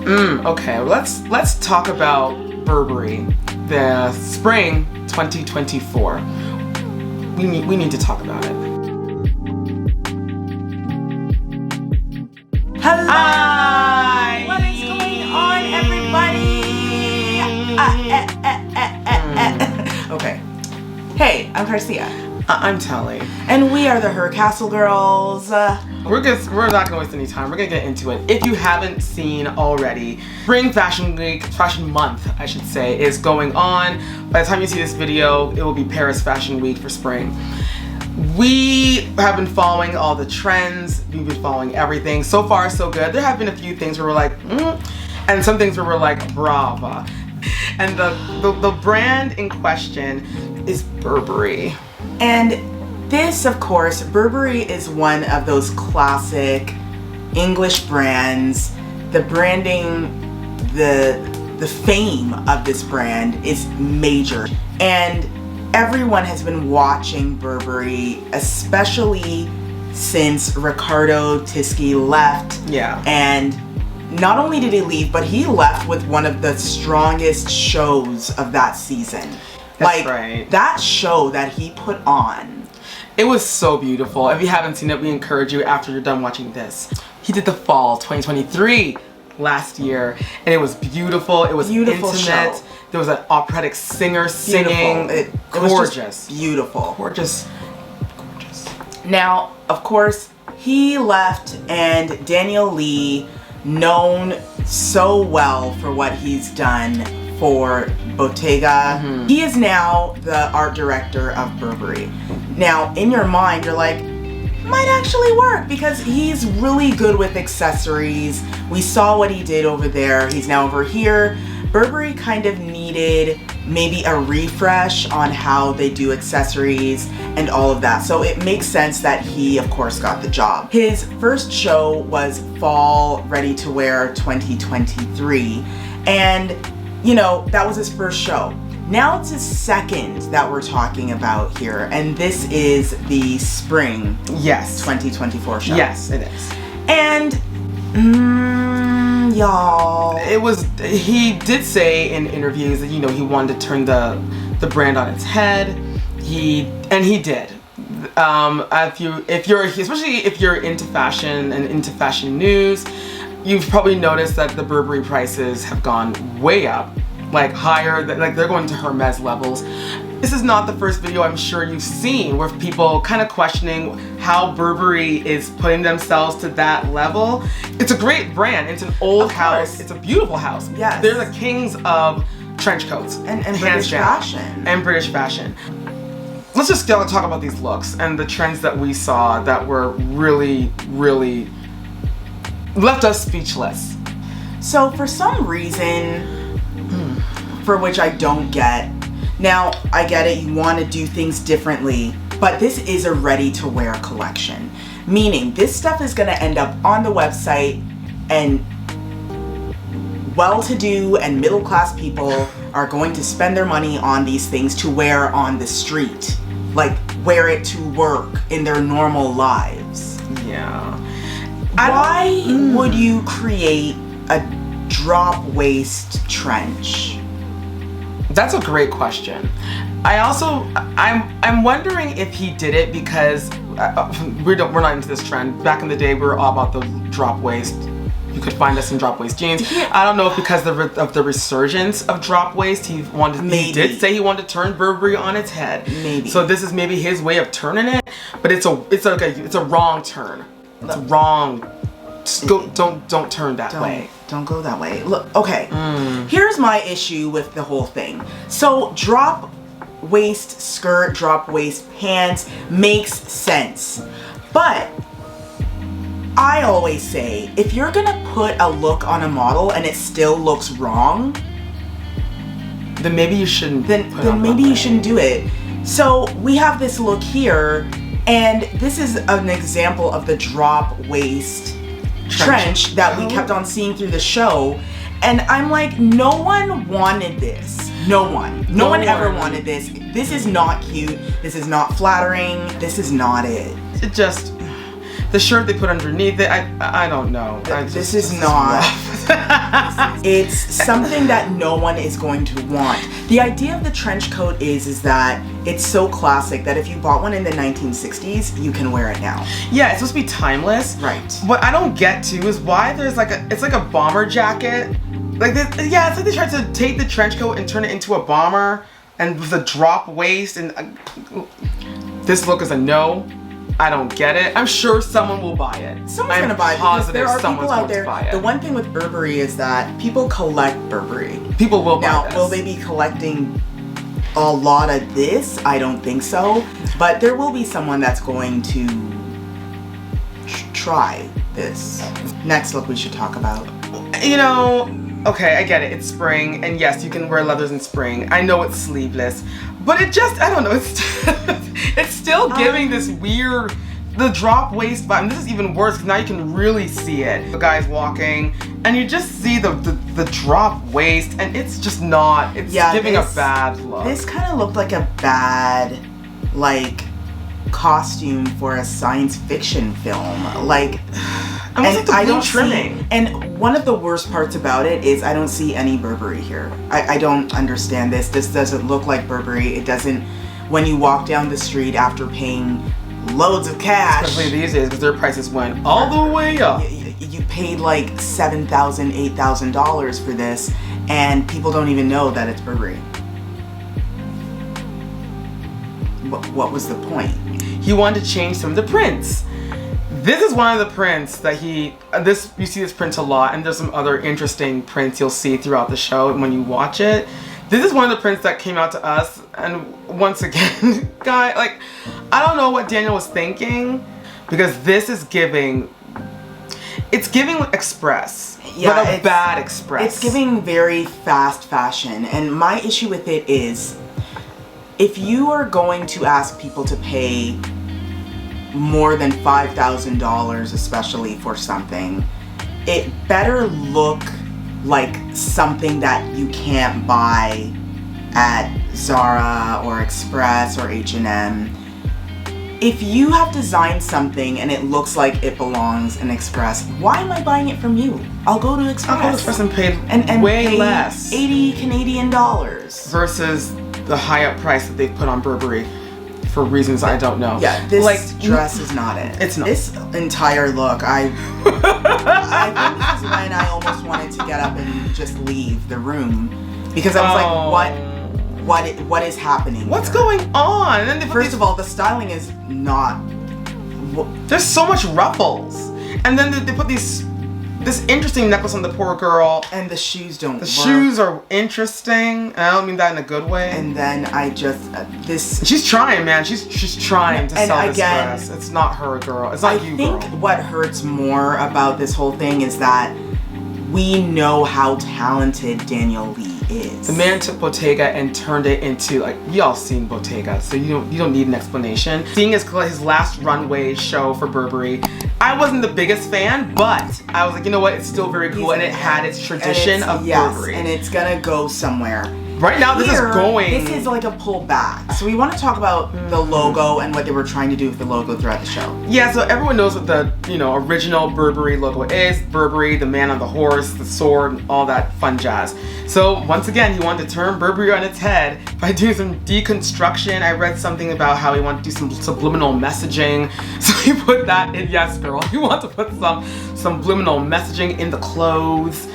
Okay, let's talk about Burberry, the spring 2024. We need to talk about it. Hello! Hi! What is going on, everybody? Okay. Hey, I'm Garcia. I'm Telly. And we are the HercastleGirls. We're not gonna waste any time. We're gonna get into it. If you haven't seen already, Spring Fashion Week, Fashion Month, I should say, is going on. By the time you see this video, it will be Paris Fashion Week for spring. We have been following all the trends. We've been following everything. So far, so good. There have been a few things where we're like, and some things where we're like, brava. And the brand in question is Burberry. And this, of course, Burberry is one of those classic English brands. The branding, the fame of this brand is major. And everyone has been watching Burberry, especially since Riccardo Tisci left. Yeah. And not only did he leave, but he left with one of the strongest shows of that season. That's right. That show that he put on. It was so beautiful. If you haven't seen it, we encourage you after you're done watching this. He did the fall 2023 last year, and it was beautiful. It was beautiful intimate. Show. There was an operatic singer singing. It gorgeous. was just beautiful. Gorgeous. Now, of course, he left, and Daniel Lee, known so well for what he's done for Bottega. He is now the art director of Burberry. Now, in your mind, you're like, might actually work because he's really good with accessories. We saw what he did over there. He's now over here. Burberry kind of needed maybe a refresh on how they do accessories and all of that. So it makes sense that he, of course, got the job. His first show was Fall Ready to Wear 2023. And you know, that was his first show. Now it's his second that we're talking about here, and this is the Spring 2024 show. Yes, it is. And, y'all. He did say in interviews that, you know, he wanted to turn the brand on its head. He did. Especially if you're into fashion and into fashion news, you've probably noticed that the Burberry prices have gone way up, like higher, like they're going to Hermes levels. This is not the first video I'm sure you've seen where people kind of questioning how Burberry is putting themselves to that level. It's a great brand. It's an old house. It's a beautiful house. Yes. They're the kings of trench coats. And British fashion. And British fashion. Let's just talk about these looks and the trends that we saw that were really, really left us speechless. So for some reason, for which I don't get, now I get it, you want to do things differently, but this is a ready-to-wear collection. Meaning this stuff is going to end up on the website, and well-to-do and middle-class people are going to spend their money on these things to wear on the street. Like, wear it to work in their normal lives. Yeah. Why would you create a drop waist trench? That's a great question. I'm wondering if he did it because we're not into this trend. Back in the day, we were all about the drop waist. You could find us in drop waist jeans. I don't know if because of the resurgence of drop waist, he did say he wanted to turn Burberry on its head. Maybe. So this is maybe his way of turning it, but it's a wrong turn. It's wrong. Just don't turn that way. Don't go that way. Look, okay. Here's my issue with the whole thing. So drop waist skirt, drop waist pants makes sense. But I always say, if you're gonna put a look on a model and it still looks wrong, then maybe you shouldn't. Then maybe you shouldn't do it. So we have this look here, and this is an example of the drop waist trench that we kept on seeing through the show. And I'm like, no one wanted this. No one ever wanted this. This is not cute. This is not flattering. This is not it. It just, the shirt they put underneath it, I don't know. This is not. It's something that no one is going to want. The idea of the trench coat is that it's so classic that if you bought one in the 1960s, you can wear it now. Yeah, it's supposed to be timeless. Right. What I don't get to is why there's like it's like a bomber jacket. Like yeah, it's like they tried to take the trench coat and turn it into a bomber, and with a drop waist, and this look is a no. I don't get it. I'm sure someone will buy it. Someone's gonna buy it because there are people out there. The one thing with Burberry is that people collect Burberry. People will buy this. Now, will they be collecting a lot of this? I don't think so. But there will be someone that's going to try this. Next look we should talk about. You know, okay, I get it. It's spring, and yes, you can wear leathers in spring. I know it's sleeveless, but it just, I don't know, it's still giving this weird, the drop waist vibe. And this is even worse because now you can really see it. The guy's walking, and you just see the drop waist, and it's just not, it's giving a bad look. This kind of looked like a bad, like, costume for a science fiction film. Like, and I don't trimming. And one of the worst parts about it is I don't see any Burberry here. I don't understand this. This doesn't look like Burberry. It doesn't, when you walk down the street after paying loads of cash. Especially these days because their prices went all the way up. You paid like $7,000, $8,000 for this, and people don't even know that it's Burberry. What was the point? He wanted to change some of the prints. This is one of the prints that you see this print a lot, and there's some other interesting prints you'll see throughout the show when you watch it. This is one of the prints that came out to us, and once again, guy, like, I don't know what Daniel was thinking, because this is giving, it's giving Express, but a bad Express. It's giving very fast fashion, and my issue with it is, if you are going to ask people to pay more than $5,000, especially for something, it better look like something that you can't buy at Zara or Express or H&M. If you have designed something and it looks like it belongs in Express, why am I buying it from you? I'll go to Express. I'll go to Express and pay and way pay less. 80 Canadian dollars. Versus the high up price that they've put on Burberry for reasons I don't know. Yeah, this dress is not it. It's not. This entire look, I think this is when I almost wanted to get up and just leave the room because I was like, what is happening? What's going on? And then first of all, the styling is not. There's so much ruffles, and then they put this interesting necklace on the poor girl, and the shoes don't work. The shoes are interesting, and I don't mean that in a good way. And then I just she's trying, man. She's trying to sell this dress. It's not her, girl. It's not you, girl. I think what hurts more about this whole thing is that we know how talented Daniel Lee is. The man took Bottega and turned it into, like, y'all seen Bottega, so you don't need an explanation. Seeing his last runway show for Burberry, I wasn't the biggest fan, but I was like, you know what, it's still very cool, and it had its tradition of Burberry. And it's gonna go somewhere. Right now, this is like a pullback. So we want to talk about the logo and what they were trying to do with the logo throughout the show. Yeah, so everyone knows what the original Burberry logo is. Burberry, the man on the horse, the sword, all that fun jazz. So once again, he wanted to turn Burberry on its head by doing some deconstruction. I read something about how he wanted to do some subliminal messaging. So he put that in. Yes, girl, you want to put some subliminal messaging in the clothes.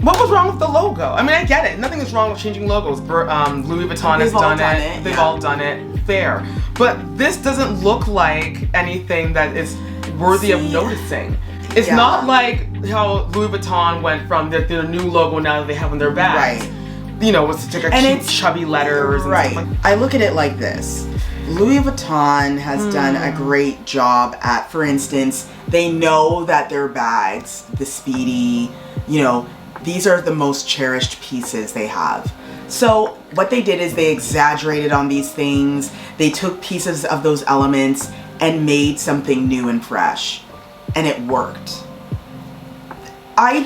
What was wrong with the logo? I mean, I get it. Nothing is wrong with changing logos. Louis Vuitton has done it. They've all done it. Fair. But this doesn't look like anything that is worthy of noticing. It's not like how Louis Vuitton went from their new logo now that they have on their bags. Right. You know, it's like a cute, chubby letters. Right. And stuff like I look at it like this. Louis Vuitton has done a great job at, for instance, they know that their bags, the Speedy, these are the most cherished pieces they have. So what they did is they exaggerated on these things. They took pieces of those elements and made something new and fresh. And it worked. I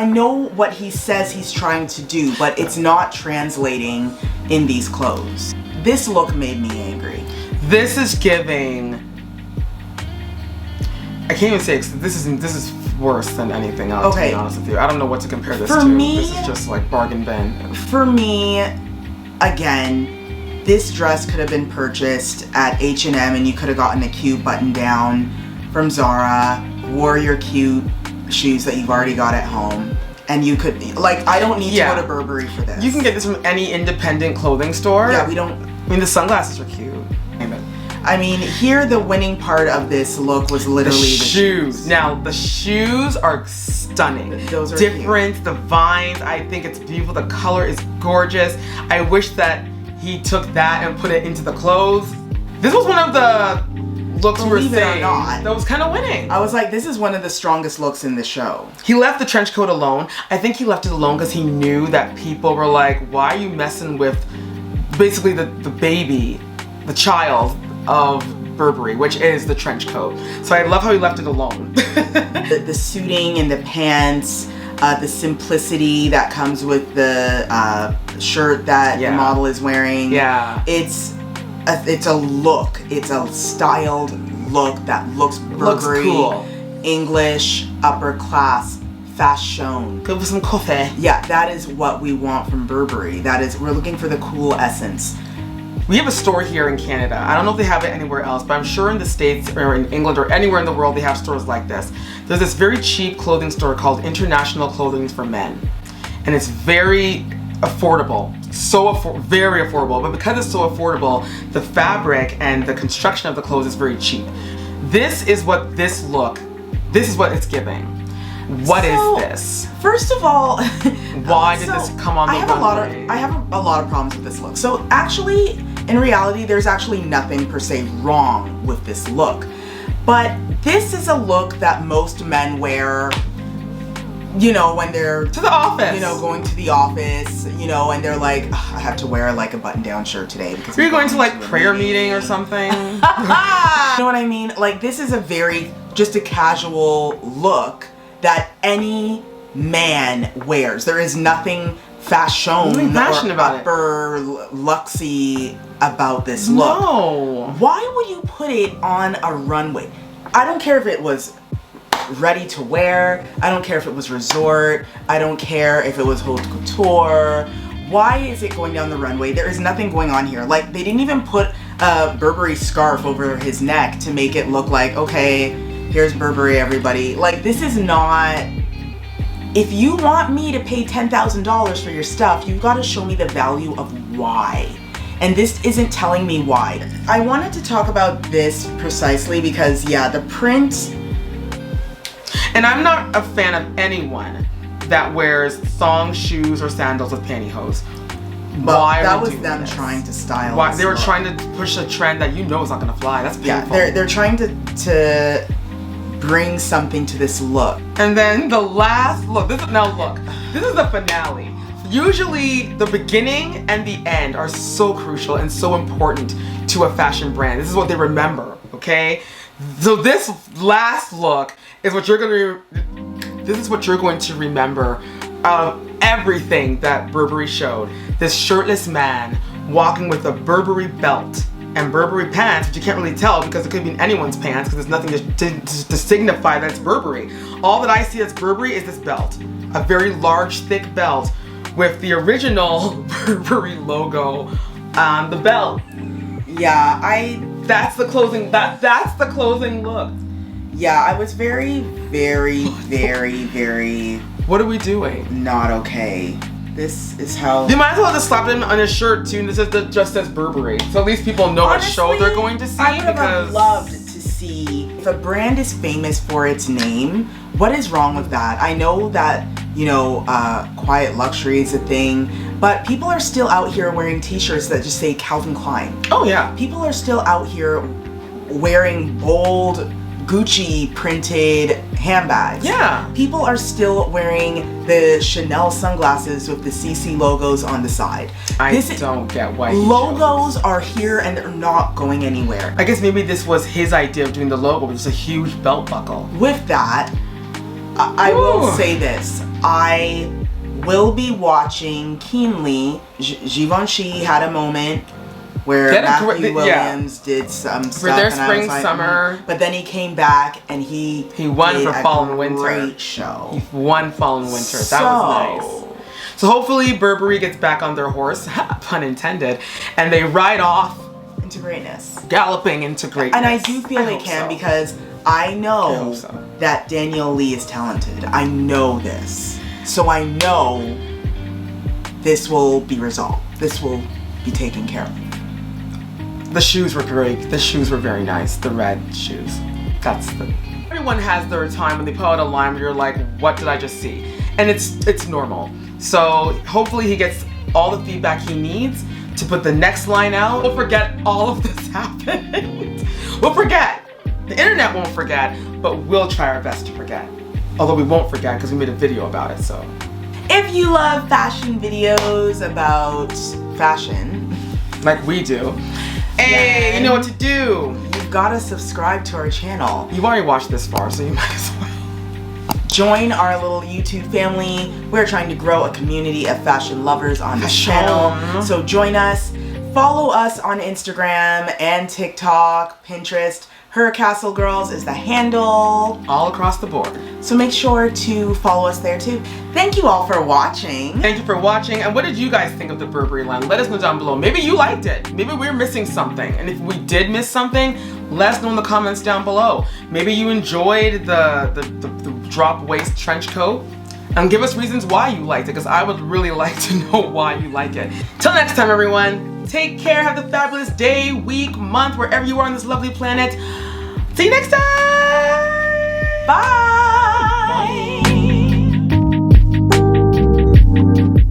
know what he says he's trying to do, but it's not translating in these clothes. This look made me angry. This is giving, I can't even say, this is worse than anything else, to be honest with you. I don't know what to compare this to. This is just like bargain bin. For me, again, this dress could have been purchased at H&M and you could have gotten a cute button down from Zara, wore your cute shoes that you've already got at home, and you could, like, I don't need to go to Burberry for this. You can get this from any independent clothing store. Yeah, we don't. I mean, the sunglasses are cute. I mean, here the winning part of this look was literally the shoes. Now, the shoes are stunning. Those are different. cute. The vines, I think it's beautiful. The color is gorgeous. I wish that he took that and put it into the clothes. This was one of the looks we were saying that was kind of winning. I was like, this is one of the strongest looks in the show. He left the trench coat alone. I think he left it alone because he knew that people were like, why are you messing with basically the baby, the child of Burberry, which is the trench coat. So I love how he left it alone. the suiting and the pants, the simplicity that comes with the shirt that the model is wearing. Yeah. It's a look. It's a styled look that looks Burberry, cool. English, upper class, fashion. Go for some coffee. Yeah, that is what we want from Burberry. We're looking for the cool essence. We have a store here in Canada. I don't know if they have it anywhere else, but I'm sure in the States or in England or anywhere in the world they have stores like this. There's this very cheap clothing store called International Clothing for Men. And it's very affordable. Very affordable. But because it's so affordable, the fabric and the construction of the clothes is very cheap. This is what it's giving. What is this? First of all, why did this come on the runway? I have a lot of problems with this look. So actually, in reality, there's actually nothing per se wrong with this look. But this is a look that most men wear, you know, when they're to the office, you know, going to the office, you know, and they're like, I have to wear like a button-down shirt today because you're going to like prayer meeting or something. You know what I mean? Like, this is just a casual look that any man wears. There is nothing fashion about upper luxy about this look. No. Why would you put it on a runway? I don't care if it was ready to wear. I don't care if it was resort. I don't care if it was haute couture. Why is it going down the runway? There is nothing going on here. Like, they didn't even put a Burberry scarf over his neck to make it look like, okay, here's Burberry, everybody. Like, this is not... If you want me to pay $10,000 for your stuff, you've got to show me the value of why. And this isn't telling me why. I wanted to talk about this precisely because, yeah, the print... And I'm not a fan of anyone that wears thong shoes or sandals with pantyhose. But why that was them trying to style. Why they were trying to push a trend that you know is not gonna fly. That's painful. Yeah, they're trying to bring something to this look. And then the last look. This is the finale. Usually the beginning and the end are so crucial and so important to a fashion brand. This is what they remember. Okay, so this last look is what you're going to remember of everything that Burberry showed. This shirtless man walking with a Burberry belt and Burberry pants, which you can't really tell because it could be in anyone's pants because there's nothing to signify that it's Burberry. All that I see that's Burberry is this belt. A very large, thick belt with the original Burberry logo on the belt. Yeah, that's the closing look. Yeah, I was very, very, very, very... What are we doing? Not okay. This is how... They might as well just slap it on his shirt too, and this just says Burberry. So at least people know what show they're going to see. I would have loved to see, if a brand is famous for its name, what is wrong with that? I know that, you know, quiet luxury is a thing, but people are still out here wearing t-shirts that just say Calvin Klein. Oh yeah. People are still out here wearing bold Gucci printed handbags. Yeah. People are still wearing the Chanel sunglasses with the CC logos on the side. I don't get why logos are here and they're not going anywhere. I guess maybe this was his idea of doing the logo, which is a huge belt buckle. With that, I will say this. I will be watching keenly. Givenchy had a moment where Matthew Williams did some stuff for their and spring like, summer. But then he came back and he won did for fall and winter. Great show. He won fall and winter. That was nice. So hopefully Burberry gets back on their horse, pun intended, and they ride off into greatness, galloping into greatness. And I do feel they can because I know that Danielle Lee is talented. I know this. So I know this will be resolved. This will be taken care of. The shoes were great. The shoes were very nice. The red shoes. Everyone has their time when they put out a line where you're like, what did I just see? And it's normal. So hopefully he gets all the feedback he needs to put the next line out. We'll forget all of this happened. We'll forget. The internet won't forget, but we'll try our best to forget. Although we won't forget because we made a video about it, so. If you love fashion videos about fashion, like we do, hey, you know what to do. You've got to subscribe to our channel. You've already watched this far, so you might as well. Join our little YouTube family. We're trying to grow a community of fashion lovers on this channel. So join us. Follow us on Instagram and TikTok, Pinterest. HercastleGirls is the handle. All across the board. So make sure to follow us there too. Thank you all for watching. Thank you for watching. And what did you guys think of the Burberry line? Let us know down below. Maybe you liked it. Maybe we're missing something. And if we did miss something, let us know in the comments down below. Maybe you enjoyed the drop waist trench coat. And give us reasons why you liked it, because I would really like to know why you like it. Till next time, everyone. Take care. Have a fabulous day, week, month, wherever you are on this lovely planet. See you next time. Bye. Bye.